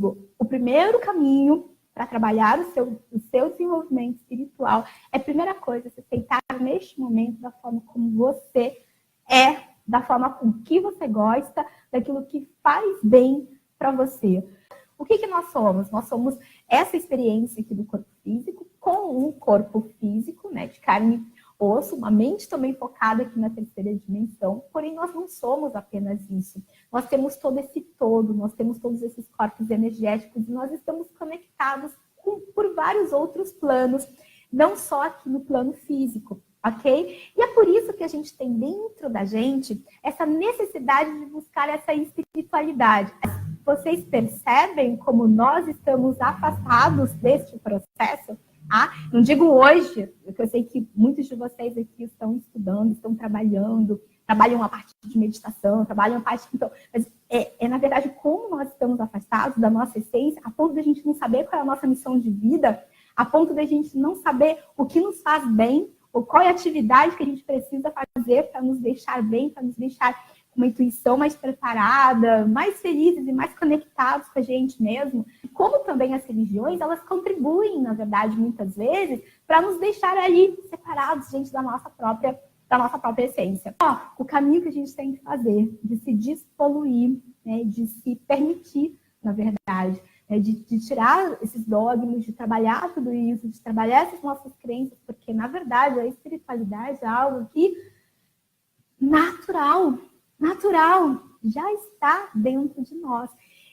digo, o primeiro caminho para trabalhar o seu desenvolvimento espiritual é a primeira coisa, se aceitar neste momento da forma como você é, da forma com que você gosta, daquilo que faz bem para você. O que nós somos? Nós somos essa experiência aqui do corpo físico com um corpo físico, né, de carne e osso, uma mente também focada aqui na terceira dimensão, porém nós não somos apenas isso. Nós temos todo esse todo, nós temos todos esses corpos energéticos e nós estamos conectados por vários outros planos, não só aqui no plano físico, ok? E é por isso que a gente tem dentro da gente essa necessidade de buscar essa espiritualidade. Vocês percebem como nós estamos afastados deste processo? Não digo hoje, porque eu sei que muitos de vocês aqui estão estudando, estão trabalham uma parte de meditação, trabalham a parte... Então, mas na verdade, como nós estamos afastados da nossa essência, a ponto de a gente não saber qual é a nossa missão de vida, a ponto de a gente não saber o que nos faz bem, ou qual é a atividade que a gente precisa fazer para nos deixar bem, para nos deixar com uma intuição mais preparada, mais felizes e mais conectados com a gente mesmo. Como também as religiões, elas contribuem, na verdade, muitas vezes, para nos deixar ali separados, gente, da nossa própria essência. O caminho que a gente tem que fazer, de se despoluir, né, de se permitir, na verdade, de tirar esses dogmas, de trabalhar tudo isso, de trabalhar essas nossas crenças, porque, na verdade, a espiritualidade é algo que natural, já está dentro de nós.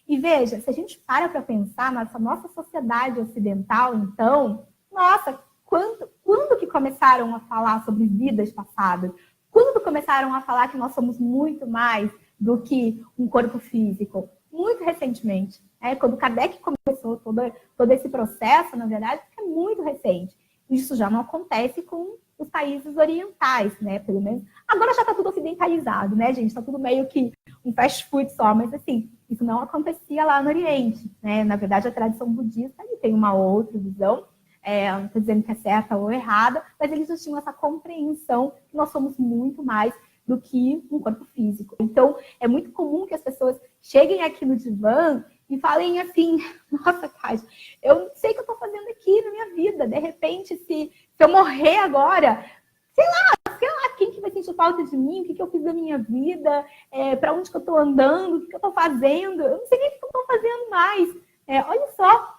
E veja, se a gente para pensar nessa nossa sociedade ocidental, então, nossa, quando que começaram a falar sobre vidas passadas? Quando começaram a falar que nós somos muito mais do que um corpo físico? Muito recentemente. Quando Kardec começou todo esse processo, na verdade, é muito recente. Isso já não acontece com os países orientais, né? Pelo menos. Agora já está tudo ocidentalizado, né, gente? Está tudo meio que um fast food só, mas assim, isso não acontecia lá no Oriente, né? Na verdade, a tradição budista tem uma outra visão, não estou dizendo que é certa ou errada, mas eles já tinham essa compreensão que nós somos muito mais do que um corpo físico. Então, é muito comum que as pessoas cheguem aqui no divã e falem assim, nossa, Kátia, eu não sei o que eu estou fazendo aqui na minha vida. De repente, se eu morrer agora, sei lá, quem que vai sentir falta de mim? O que eu fiz da minha vida? Para onde que eu estou andando? O que eu estou fazendo? Eu não sei nem o que eu estou fazendo mais. Olha só,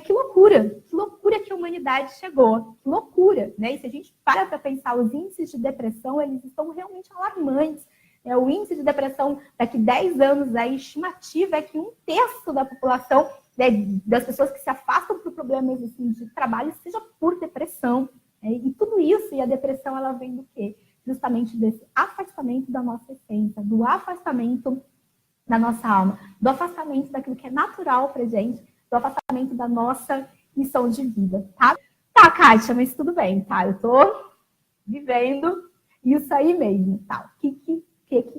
que loucura que a humanidade chegou. Que loucura, né? E se a gente para pensar, os índices de depressão, eles estão realmente alarmantes. O índice de depressão daqui 10 anos, a estimativa é que 1/3 da população, né, das pessoas que se afastam por problemas assim, de trabalho, seja por depressão. E tudo isso, e a depressão, ela vem do quê? Justamente desse afastamento da nossa essência, do afastamento da nossa alma, do afastamento daquilo que é natural pra gente, do afastamento da nossa missão de vida, tá? Tá, Kátia, mas tudo bem, tá? Eu tô vivendo isso aí mesmo, tá? O que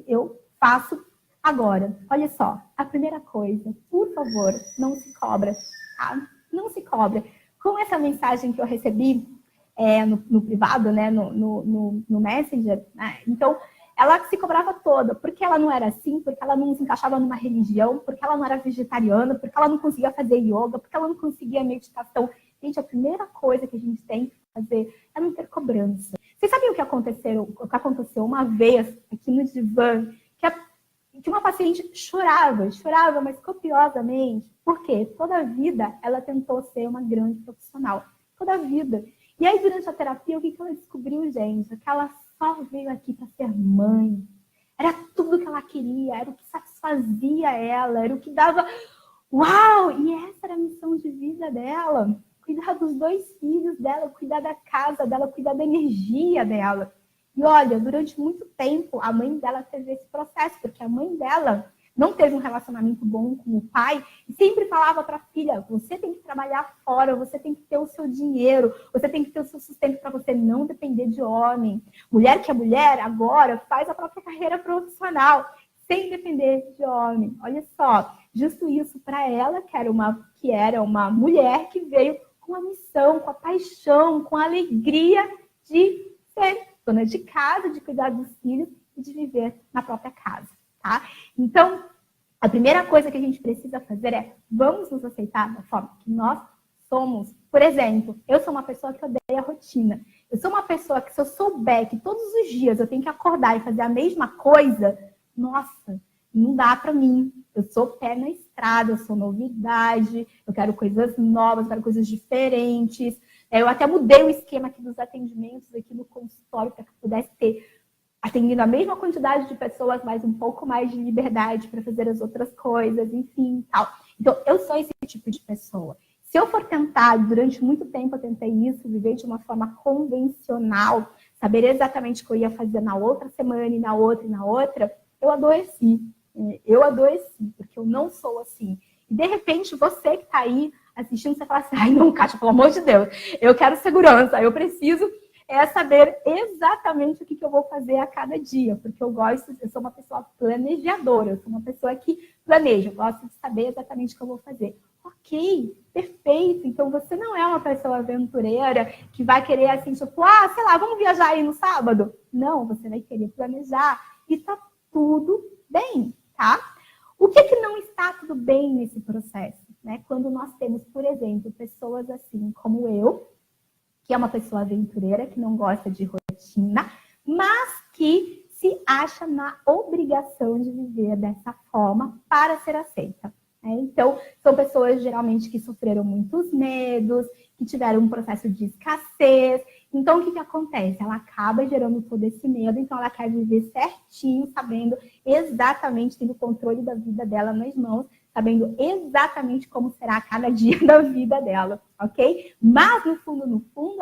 eu faço agora? Olha só, a primeira coisa, por favor, não se cobra, tá? Não se cobra. Com essa mensagem que eu recebi no privado, né, no Messenger, né? Então, ela se cobrava toda, porque ela não era assim, porque ela não se encaixava numa religião, porque ela não era vegetariana, porque ela não conseguia fazer yoga, porque ela não conseguia meditação. Gente, a primeira coisa que a gente tem que fazer é não ter cobrança. Vocês sabem o que aconteceu uma vez aqui no divã, que uma paciente chorava, mas copiosamente. Por quê? Toda a vida ela tentou ser uma grande profissional. Toda a vida. E aí, durante a terapia, o que ela descobriu, gente? Que ela só veio aqui para ser mãe. Era tudo que ela queria, era o que satisfazia ela, era o que dava... Uau! E essa era a missão de vida dela. Cuidar dos 2 filhos dela, cuidar da casa dela, cuidar da energia dela. E olha, durante muito tempo, a mãe dela teve esse processo, porque a mãe dela não teve um relacionamento bom com o pai e sempre falava para a filha, você tem que trabalhar fora, você tem que ter o seu dinheiro, você tem que ter o seu sustento para você não depender de homem. Mulher que é mulher, agora faz a própria carreira profissional, sem depender de homem. Olha só, justo isso para ela, que era uma mulher que veio com a missão, com a paixão, com a alegria de ser dona de casa, de cuidar dos filhos e de viver na própria casa, tá? Então, A primeira coisa que a gente precisa fazer é, vamos nos aceitar da forma que nós somos. Por exemplo, eu sou uma pessoa que odeia a rotina. Eu sou uma pessoa que, se eu souber que todos os dias eu tenho que acordar e fazer a mesma coisa, nossa, não dá pra mim. Eu sou pé na estrada, eu sou novidade, eu quero coisas novas, eu quero coisas diferentes. Eu até mudei o esquema aqui dos atendimentos aqui no consultório para que eu pudesse ter atendendo a mesma quantidade de pessoas, mas um pouco mais de liberdade para fazer as outras coisas, enfim, tal. Então, eu sou esse tipo de pessoa. Se eu for tentar, durante muito tempo eu tentei isso, viver de uma forma convencional, saber exatamente o que eu ia fazer na outra semana e na outra, eu adoeci. Eu adoeci, porque eu não sou assim. E, de repente, você que está aí assistindo, você fala assim, ai, não, Kátia, pelo amor de Deus, eu quero segurança, eu preciso saber exatamente o que eu vou fazer a cada dia, porque eu sou uma pessoa planejadora, eu sou uma pessoa que planeja, eu gosto de saber exatamente o que eu vou fazer. Ok, perfeito, então você não é uma pessoa aventureira que vai querer assim, tipo, sei lá, vamos viajar aí no sábado? Não, você vai querer planejar e tá tudo bem, tá? O que não está tudo bem nesse processo, né? Quando nós temos, por exemplo, pessoas assim como eu, que é uma pessoa aventureira, que não gosta de rotina, mas que se acha na obrigação de viver dessa forma para ser aceita. Então, são pessoas geralmente que sofreram muitos medos, que tiveram um processo de escassez. Então, o que acontece? Ela acaba gerando todo esse medo, então ela quer viver certinho, sabendo exatamente, tendo o controle da vida dela nas mãos, sabendo exatamente como será cada dia da vida dela, ok? Mas, no fundo,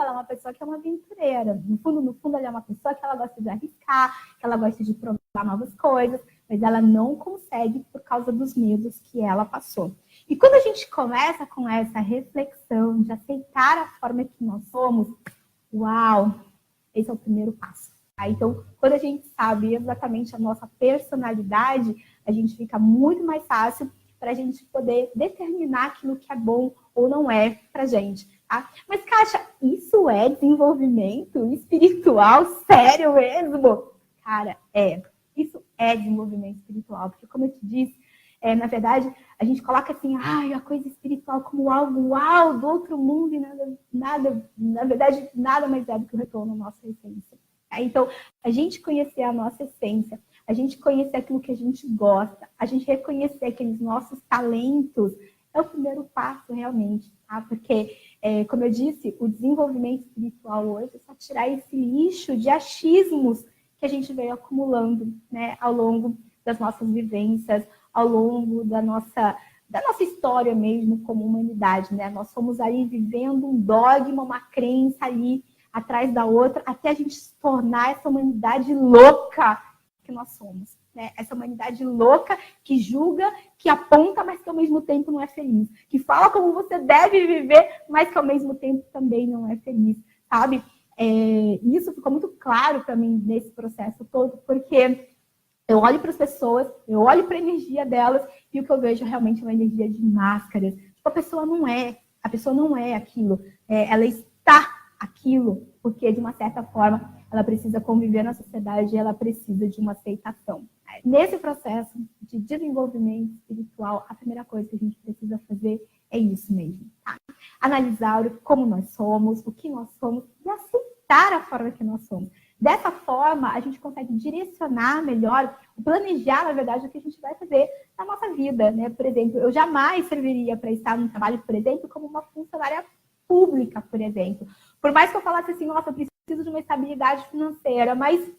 ela é uma pessoa que é uma aventureira. No fundo, ela é uma pessoa que ela gosta de arriscar, que ela gosta de provar novas coisas, mas ela não consegue por causa dos medos que ela passou. E quando a gente começa com essa reflexão de aceitar a forma que nós somos, uau, esse é o primeiro passo. Então, quando a gente sabe exatamente a nossa personalidade, a gente fica muito mais fácil para a gente poder determinar aquilo que é bom ou não é para a gente. Tá? Mas, Kátia, isso é desenvolvimento espiritual sério mesmo? Cara, isso é desenvolvimento espiritual, porque, como eu te disse, na verdade, a gente coloca assim, a coisa espiritual como algo uau, do outro mundo, e nada, na verdade, nada mais é do que o retorno à nossa essência. Então, a gente conhecer a nossa essência, a gente conhecer aquilo que a gente gosta, a gente reconhecer aqueles nossos talentos, é o primeiro passo realmente, tá? Porque, como eu disse, o desenvolvimento espiritual hoje é só tirar esse lixo de achismos que a gente veio acumulando, né, ao longo das nossas vivências, ao longo da nossa história mesmo como humanidade, né? Nós fomos aí vivendo um dogma, uma crença ali atrás da outra, até a gente se tornar essa humanidade louca que nós somos, né? Essa humanidade louca que julga, que aponta, mas que ao mesmo tempo não é feliz, que fala como você deve viver, mas que ao mesmo tempo também não é feliz, sabe? Isso ficou muito claro para mim nesse processo todo, porque eu olho para as pessoas, eu olho para a energia delas e o que eu vejo realmente é uma energia de máscaras. Tipo, a pessoa não é aquilo, ela está aquilo, porque de uma certa forma ela precisa conviver na sociedade e ela precisa de uma aceitação. Nesse processo de desenvolvimento espiritual, a primeira coisa que a gente precisa fazer é isso mesmo, tá? Analisar como nós somos, o que nós somos e aceitar a forma que nós somos. Dessa forma, a gente consegue direcionar melhor, planejar, na verdade, o que a gente vai fazer na nossa vida, né? Por exemplo, eu jamais serviria para estar num trabalho, por exemplo, como uma funcionária pública, por exemplo. Por mais que eu falasse assim, nossa, eu preciso de uma estabilidade financeira, mas,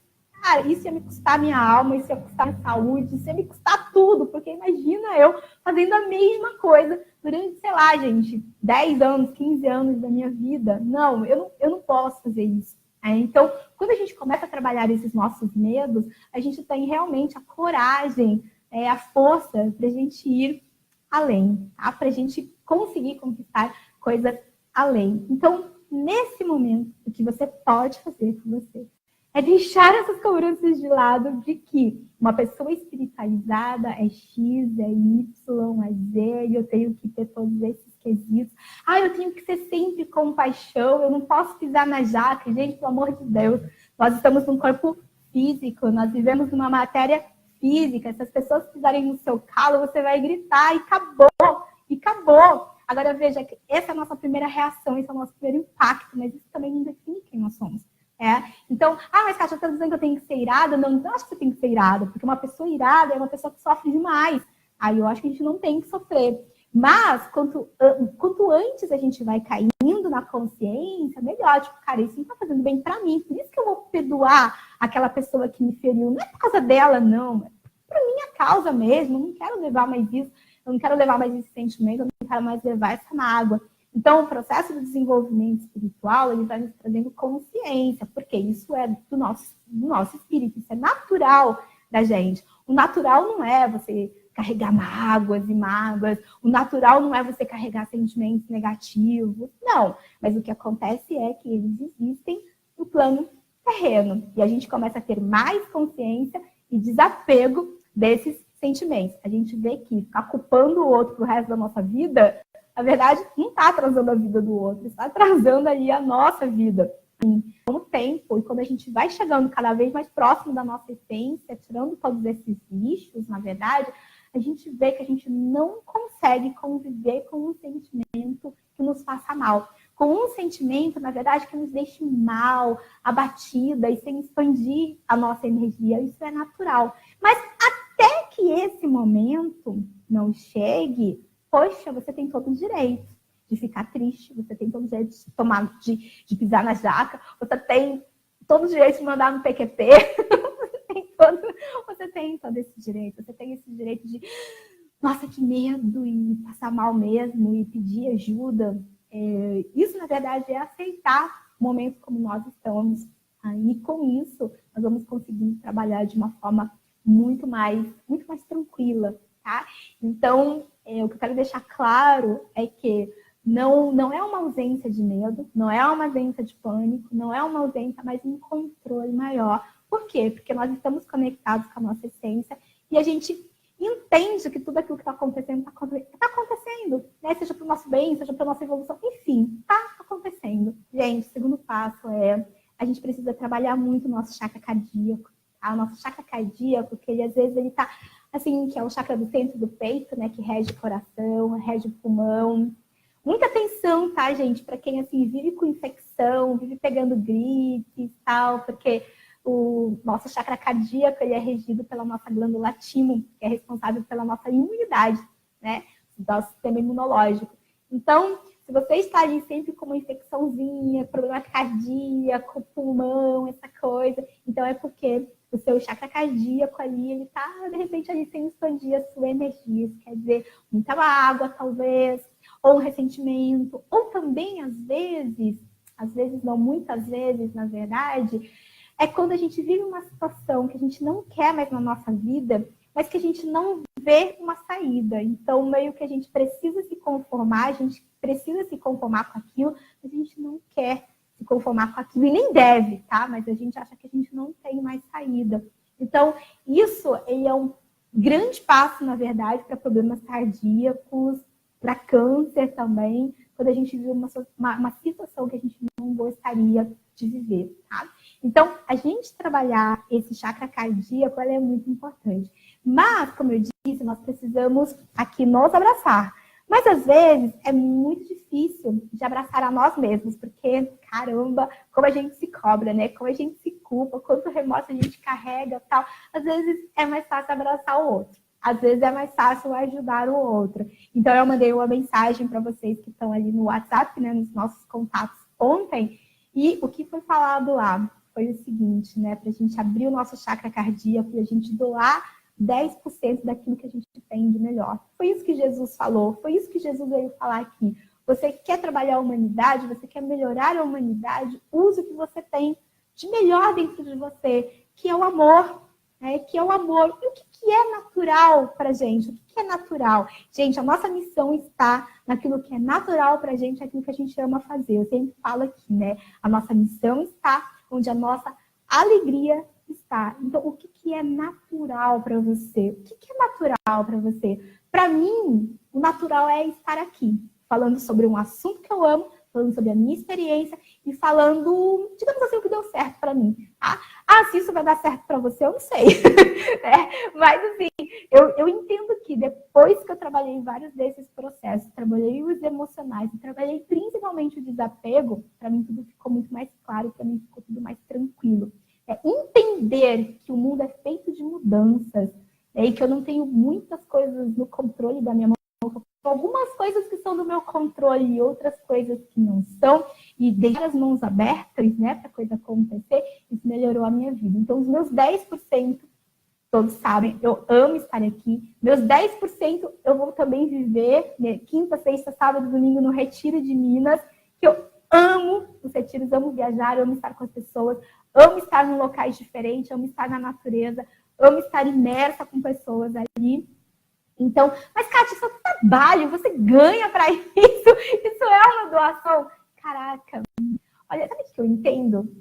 cara, isso ia me custar minha alma, isso ia custar minha saúde, isso ia me custar tudo, porque imagina eu fazendo a mesma coisa durante, sei lá, gente, 10 anos, 15 anos da minha vida. Não, eu não posso fazer isso. Então, quando a gente começa a trabalhar esses nossos medos, a gente tem realmente a coragem, a força para a gente ir além, tá? Para a gente conseguir conquistar coisas além. Então, nesse momento, o que você pode fazer por você é deixar essas cobranças de lado de que uma pessoa espiritualizada é X, é Y, é Z, e eu tenho que ter todos esses quesitos. Eu tenho que ser sempre compaixão, eu não posso pisar na jaca. Gente, pelo amor de Deus, nós estamos num corpo físico, nós vivemos numa matéria física, se as pessoas pisarem no seu calo, você vai gritar e acabou, e acabou. Agora, veja, que essa é a nossa primeira reação, esse é o nosso primeiro impacto, mas isso também não define quem nós somos. Então, mas Kátia, você está dizendo que eu tenho que ser irada? Não, não acho que você tem que ser irada, porque uma pessoa irada é uma pessoa que sofre demais. Aí eu acho que a gente não tem que sofrer. Mas, quanto antes a gente vai caindo na consciência, melhor. Tipo, cara, isso não tá fazendo bem pra mim. Por isso que eu vou perdoar aquela pessoa que me feriu. Não é por causa dela, não. É por minha causa mesmo. Eu não quero levar mais isso. Eu não quero levar mais esse sentimento. Eu não quero mais levar essa mágoa. Então, o processo de desenvolvimento espiritual, ele vai nos trazendo consciência. Porque isso é do nosso espírito. Isso é natural da gente. O natural não é você carregar mágoas e mágoas. O natural não é você carregar sentimentos negativos. Não. Mas o que acontece é que eles existem no plano terreno. E a gente começa a ter mais consciência e desapego desses sentimentos. A gente vê que ficar culpando o outro pro resto da nossa vida, na verdade, não está atrasando a vida do outro, está atrasando ali a nossa vida. Com o tempo, e quando a gente vai chegando cada vez mais próximo da nossa essência, tirando todos esses lixos, na verdade, a gente vê que a gente não consegue conviver com um sentimento que nos faça mal. Com um sentimento, na verdade, que nos deixe mal, abatida e sem expandir a nossa energia. Isso é natural. Mas até que esse momento não chegue, poxa, você tem todo o direito de ficar triste, você tem todo o direito de pisar na jaca, você tem todo o direito de mandar no PQP. Você tem todo esse direito. Você tem esse direito de, nossa, que medo, e passar mal mesmo, e pedir ajuda. Isso, na verdade, é aceitar o momento como nós estamos. E com isso, nós vamos conseguir trabalhar de uma forma muito mais tranquila, tá? Então, o que eu quero deixar claro é que não é uma ausência de medo, não é uma ausência de pânico, não é uma ausência, mas um controle maior. Por quê? Porque nós estamos conectados com a nossa essência e a gente entende que tudo aquilo que está acontecendo, está acontecendo, né? Seja para o nosso bem, seja para a nossa evolução, enfim, está acontecendo. Gente, o segundo passo é a gente precisa trabalhar muito o nosso chakra cardíaco, tá? O nosso chakra cardíaco, que ele às vezes ele está, assim, que é o chakra do centro do peito, né? Que rege o coração, rege o pulmão. Muita atenção, tá, gente? Para quem, assim, vive com infecção, vive pegando gripe e tal, porque o nosso chakra cardíaco ele é regido pela nossa glândula timo, que é responsável pela nossa imunidade, né? Do sistema imunológico. Então, se você está ali sempre com uma infecçãozinha, problema cardíaco, pulmão, essa coisa, então é porque o seu chakra cardíaco ali, ele está, de repente, ali sem expandir a sua energia. Isso quer dizer, muita água, talvez, ou um ressentimento, ou também, às vezes não, muitas vezes, na verdade, é quando a gente vive uma situação que a gente não quer mais na nossa vida, mas que a gente não vê uma saída. Então, meio que a gente precisa se conformar, a gente precisa se conformar com aquilo, mas a gente não quer se conformar com aquilo, e nem deve, tá? Mas a gente acha que a gente não tem mais saída. Então, isso é um grande passo, na verdade, para problemas cardíacos, para câncer também, quando a gente vive uma situação que a gente não gostaria de viver, tá? Então, a gente trabalhar esse chakra cardíaco, ela é muito importante. Mas, como eu disse, nós precisamos aqui nos abraçar. Mas, às vezes, é muito difícil de abraçar a nós mesmos, porque, caramba, como a gente se cobra, né? Como a gente se culpa, quanto remorso a gente carrega e tal. Às vezes, é mais fácil abraçar o outro. Às vezes, é mais fácil ajudar o outro. Então, eu mandei uma mensagem para vocês que estão ali no WhatsApp, né? Nos nossos contatos ontem. E o que foi falado lá foi o seguinte, né? Para a gente abrir o nosso chakra cardíaco e a gente doar 10% daquilo que a gente tem de melhor. Foi isso que Jesus falou, foi isso que Jesus veio falar aqui. Você quer trabalhar a humanidade, você quer melhorar a humanidade, use o que você tem de melhor dentro de você, que é o amor, né? Que é o amor. E o que é natural para a gente? O que é natural? Gente, a nossa missão está naquilo que é natural para a gente, aquilo que a gente ama fazer. Eu sempre falo aqui, né? A nossa missão está onde a nossa alegria está. Então, o que é natural para você? O que é natural para você? Para mim, o natural é estar aqui, falando sobre um assunto que eu amo, falando sobre a minha experiência e falando, digamos assim, o que deu certo para mim. Tá? Se isso vai dar certo para você, eu não sei. Mas, assim, eu entendo que depois que eu trabalhei vários desses processos, trabalhei os emocionais e trabalhei principalmente o desapego, para mim tudo ficou muito mais claro, para mim ficou tudo mais tranquilo. Entender que o mundo é feito de mudanças, e que eu não tenho muitas coisas no controle da minha mão, algumas coisas que são do meu controle e outras coisas que não são, e deixar as mãos abertas, né, para a coisa acontecer, isso melhorou a minha vida. Então, os meus 10%, todos sabem, eu amo estar aqui. Meus 10% eu vou também viver, né, quinta, sexta, sábado, domingo, no Retiro de Minas, que eu amo os retiros, amo viajar, amo estar com as pessoas, amo estar em locais diferentes, amo estar na natureza, amo estar imersa com pessoas ali. Então, mas, Kátia, isso é trabalho, você ganha para isso, isso é uma doação. Caraca, olha, sabe o que eu entendo?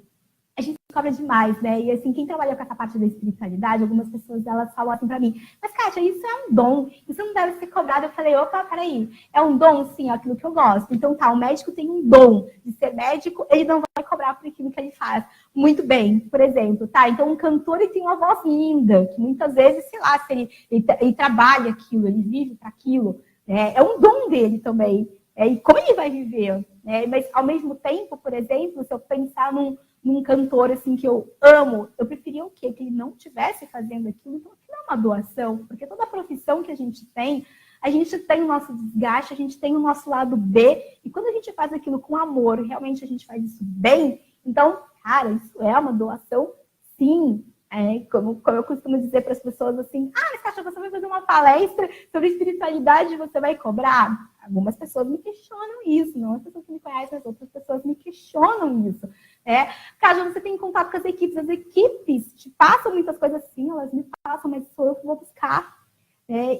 A gente cobra demais, né? E assim, quem trabalha com essa parte da espiritualidade, algumas pessoas, elas falam assim pra mim, mas, Kátia, isso é um dom, isso não deve ser cobrado. Eu falei, opa, peraí, é um dom, sim, é aquilo que eu gosto. Então tá, o médico tem um dom de ser médico, ele não vai cobrar por aquilo que ele faz. Muito bem, por exemplo, tá? Então um cantor, ele tem uma voz linda, que muitas vezes, sei lá, se ele trabalha aquilo, ele vive para aquilo, né? É um dom dele também. E como ele vai viver? Né? Mas, ao mesmo tempo, por exemplo, se eu pensar num cantor assim que eu amo, eu preferia o quê? Que ele não estivesse fazendo aquilo. Então, aquilo é uma doação, porque toda profissão que a gente tem o nosso desgaste, a gente tem o nosso lado B, e quando a gente faz aquilo com amor, realmente a gente faz isso bem, então, cara, isso é uma doação, sim. Como eu costumo dizer para as pessoas assim, mas Kátia, você vai fazer uma palestra sobre espiritualidade e você vai cobrar? Algumas pessoas me questionam isso, não as pessoas que me conhecem, mas outras pessoas me questionam isso. Kátia, você tem contato com as equipes te passam muitas coisas assim, elas me passam, mas sou eu que vou buscar.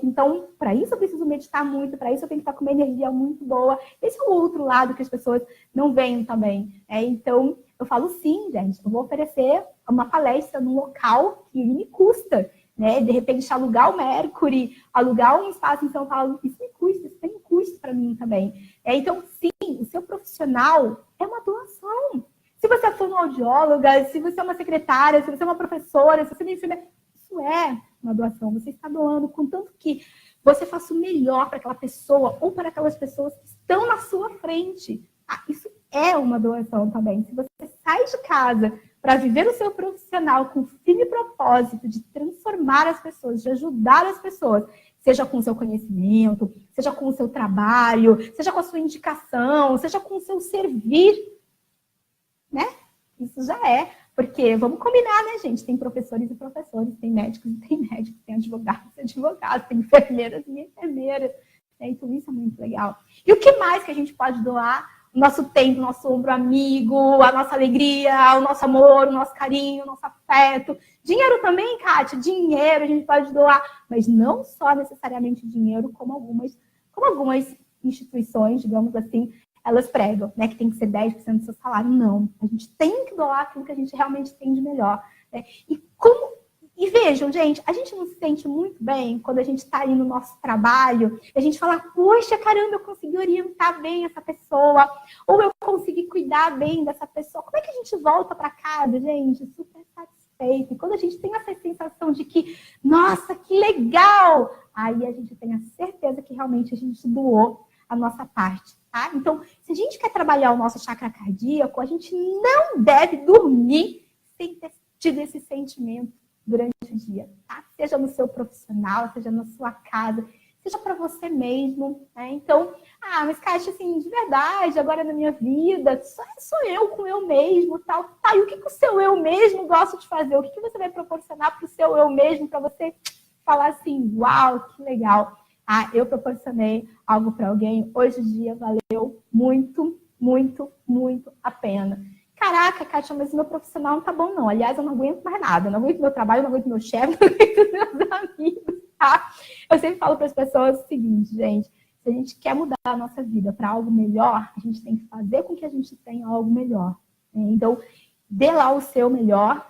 Então, para isso eu preciso meditar muito, para isso eu tenho que estar com uma energia muito boa. Esse é o outro lado que as pessoas não veem também. Então, eu falo sim, gente, eu vou oferecer uma palestra num local que ele me custa. Né? De repente, alugar o Mercury, alugar um espaço em São Paulo, isso me custa, isso tem um custo para mim também. Então, sim, o seu profissional é uma doação. Se você é fonoaudióloga, se você é uma secretária, se você é uma professora, se você é uma enfermeira, isso é uma doação. Você está doando, contanto que você faça o melhor para aquela pessoa ou para aquelas pessoas que estão na sua frente. Isso é uma doação também. Se você sai de casa para viver o seu profissional com firme propósito de transformar as pessoas, de ajudar as pessoas, seja com o seu conhecimento, seja com o seu trabalho, seja com a sua indicação, seja com o seu servir, né? Isso já é. Porque, vamos combinar, né, gente? Tem professores e professores, tem médicos e tem médicos, tem advogados e advogados, tem enfermeiras e enfermeiras. Então, isso é muito legal. E o que mais que a gente pode doar? O nosso tempo, o nosso ombro amigo, a nossa alegria, o nosso amor, o nosso carinho, o nosso afeto. Dinheiro também, Kátia, dinheiro a gente pode doar, mas não só necessariamente dinheiro, como algumas instituições, digamos assim, elas pregam, né, que tem que ser 10% do seu salário. Não, a gente tem que doar aquilo que a gente realmente tem de melhor. Né? E vejam, gente, a gente não se sente muito bem quando a gente está ali no nosso trabalho, a gente fala, poxa, caramba, eu consegui orientar bem essa pessoa, ou eu consegui cuidar bem dessa pessoa. Como é que a gente volta para casa, gente? Super satisfeito. E quando a gente tem essa sensação de que, nossa, que legal! Aí a gente tem a certeza que realmente a gente doou a nossa parte. Tá? Então, se a gente quer trabalhar o nosso chakra cardíaco, a gente não deve dormir sem ter tido esse sentimento durante o dia, tá? Seja no seu profissional, seja na sua casa, seja para você mesmo, né? Então, mas Kátia, assim, de verdade, agora na minha vida, sou eu com eu mesmo, tal. Tá, e o que o seu eu mesmo gosta de fazer? O que você vai proporcionar para o seu eu mesmo, para você falar assim, uau, que legal. Eu proporcionei algo para alguém, hoje em dia valeu muito, muito, muito a pena. Caraca, Kátia, mas meu profissional não tá bom, não. Aliás, eu não aguento mais nada. Eu não aguento meu trabalho, eu não aguento meu chefe, eu não aguento meus amigos, tá? Eu sempre falo para as pessoas o seguinte, gente. Se a gente quer mudar a nossa vida para algo melhor, a gente tem que fazer com que a gente tenha algo melhor. Então, dê lá o seu melhor.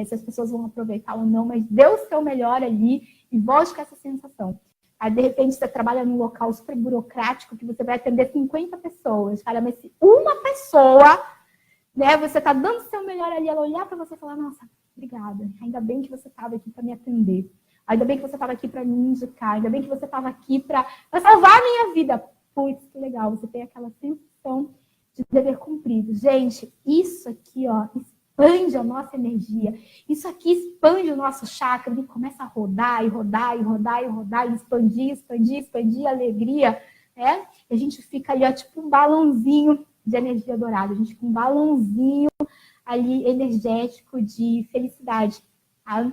Se as pessoas vão aproveitar ou não, mas dê o seu melhor ali e volte com essa sensação. Aí, de repente, você trabalha num local super burocrático que você vai atender 50 pessoas. Cara, mas se uma pessoa, né, você está dando o seu melhor ali, ela olhar para você e falar, nossa, obrigada, ainda bem que você estava aqui para me atender. Ainda bem que você estava aqui para me indicar. Ainda bem que você estava aqui para salvar a minha vida. Putz, que legal. Você tem aquela sensação de dever cumprido. Gente, isso aqui, ó, expande a nossa energia. Isso aqui expande o nosso chakra. Ele começa a rodar e rodar e rodar e rodar e expandir, expandir, expandir a alegria, né? E a gente fica ali, ó, tipo um balãozinho de energia dourada. A gente fica um balãozinho ali energético de felicidade. Tá?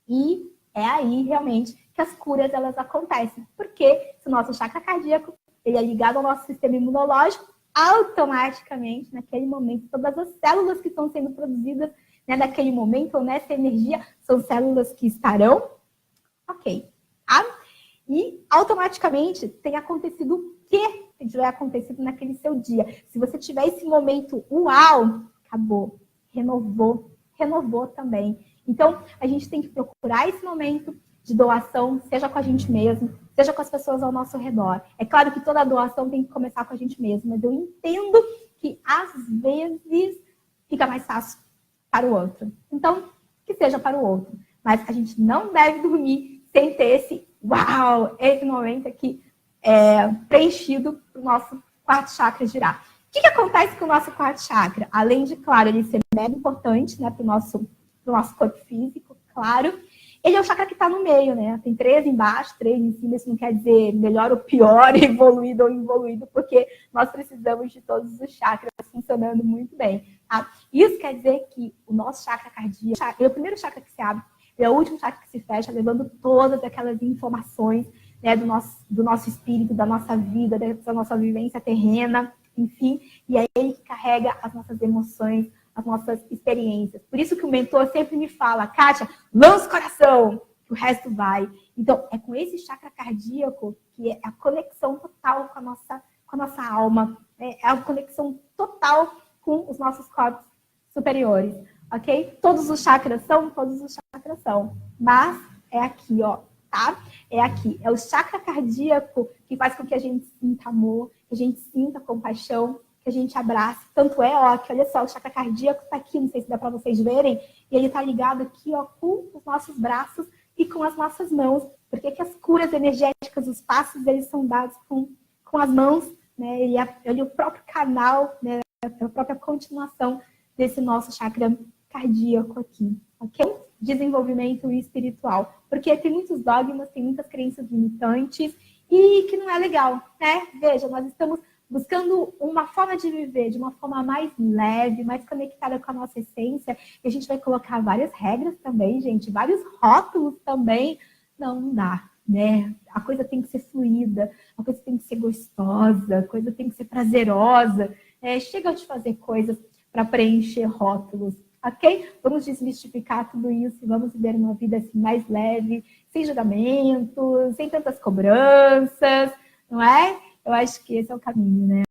E é aí, realmente, que as curas, elas acontecem. Porque se o nosso chakra cardíaco, ele é ligado ao nosso sistema imunológico, automaticamente, naquele momento, todas as células que estão sendo produzidas, né, naquele momento, ou nessa energia, são células que estarão ok. Tá? E, automaticamente, tem acontecido o que tiver acontecido naquele seu dia. Se você tiver esse momento, uau, acabou, renovou também. Então, a gente tem que procurar esse momento de doação, seja com a gente mesmo, seja com as pessoas ao nosso redor. É claro que toda doação tem que começar com a gente mesmo, mas eu entendo que, às vezes, fica mais fácil para o outro. Então, que seja para o outro. Mas a gente não deve dormir sem ter esse, uau, esse momento aqui preenchido para o nosso quarto chakra girar. O que acontece com o nosso quarto chakra? Além de, claro, ele ser mega importante, né, para o nosso corpo físico, claro. Ele é o chakra que está no meio, né? Tem 3 embaixo, 3 em cima. Isso não quer dizer melhor ou pior, evoluído ou involuído, porque nós precisamos de todos os chakras funcionando muito bem. Tá? Isso quer dizer que o nosso chakra cardíaco, ele é o primeiro chakra que se abre, ele é o último chakra que se fecha, levando todas aquelas informações, né, do nosso espírito, da nossa vida, da nossa vivência terrena, enfim. E é ele que carrega as nossas emoções, as nossas experiências. Por isso que o mentor sempre me fala, Kátia, lança o coração, que o resto vai. Então, é com esse chakra cardíaco que é a conexão total com a nossa alma, é a conexão total com os nossos corpos superiores, ok? Todos os chakras são, mas é aqui, ó, tá? É aqui, é o chakra cardíaco que faz com que a gente sinta amor, que a gente sinta compaixão, que a gente abraça. Tanto é, ó, que olha só, o chakra cardíaco tá aqui, não sei se dá para vocês verem, e ele tá ligado aqui, ó, com os nossos braços e com as nossas mãos. Porque que as curas energéticas, os passos, eles são dados com as mãos, né? Ele é o próprio canal, né? A própria continuação desse nosso chakra cardíaco aqui, ok? Desenvolvimento espiritual. Porque tem muitos dogmas, tem muitas crenças limitantes e que não é legal, né? Veja, nós estamos buscando uma forma de viver de uma forma mais leve, mais conectada com a nossa essência. E a gente vai colocar várias regras também, gente, vários rótulos também. Não dá, né? A coisa tem que ser fluida, a coisa tem que ser gostosa, a coisa tem que ser prazerosa. Chega de fazer coisas para preencher rótulos, ok? Vamos desmistificar tudo isso e vamos viver uma vida assim, mais leve, sem julgamentos, sem tantas cobranças, não é? Eu acho que esse é o caminho, né?